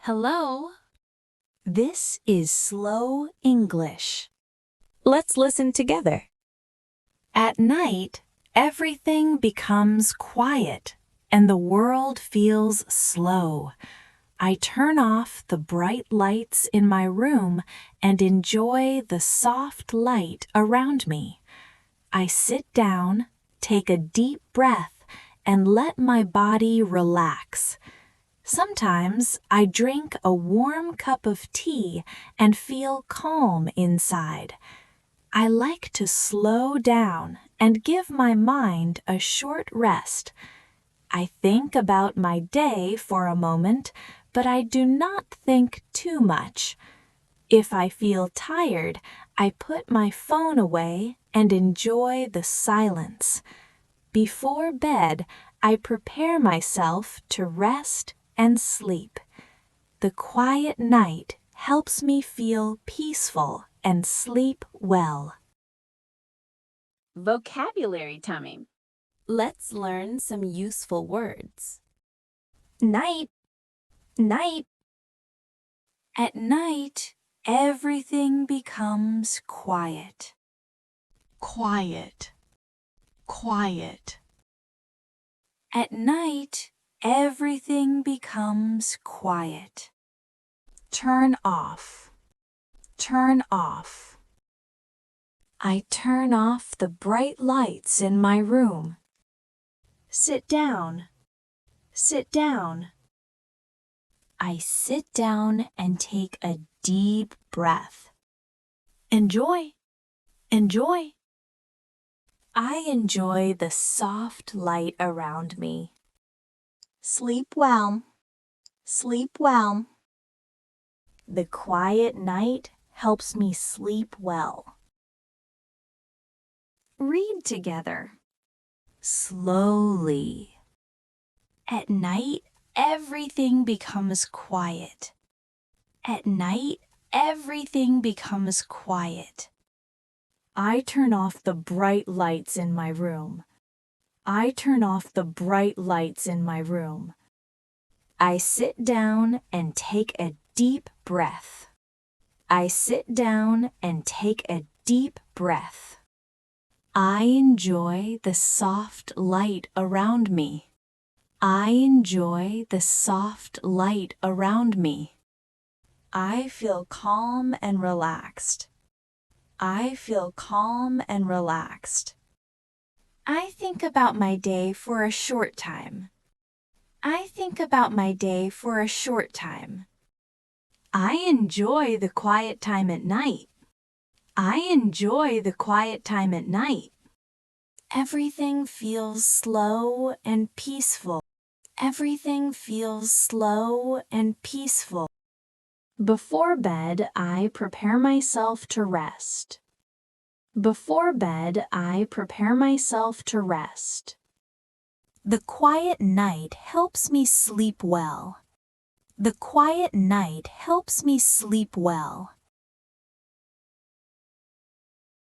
Hello. This is Slow English. Let's listen together. At night, everything becomes quiet and the world feels slow. I turn off the bright lights in my room and enjoy the soft light around me. I sit down, take a deep breath, and let my body relax. Sometimes I drink a warm cup of tea and feel calm inside. I like to slow down and give my mind a short rest. I think about my day for a moment, but I do not think too much. If I feel tired, I put my phone away and enjoy the silence. Before bed, I prepare myself to rest and sleep. The quiet night helps me feel peaceful and sleep well. Vocabulary time. Let's learn some useful words. Night, night. At night, everything becomes quiet. Quiet, quiet. At night, everything becomes quiet. Turn off, turn off. I turn off the bright lights in my room. Sit down, sit down. I sit down and take a deep breath. Enjoy, enjoy. I enjoy the soft light around me. Sleep well, sleep well. The quiet night helps me sleep well. Read together. Slowly. At night, everything becomes quiet. At night, everything becomes quiet. I turn off the bright lights in my room. I turn off the bright lights in my room. I sit down and take a deep breath. I sit down and take a deep breath. I enjoy the soft light around me. I enjoy the soft light around me. I feel calm and relaxed. I feel calm and relaxed. I think about my day for a short time. I think about my day for a short time. I enjoy the quiet time at night. I enjoy the quiet time at night. Everything feels slow and peaceful. Everything feels slow and peaceful. Before bed, I prepare myself to rest. Before bed, I prepare myself to rest. The quiet night helps me sleep well. The quiet night helps me sleep well.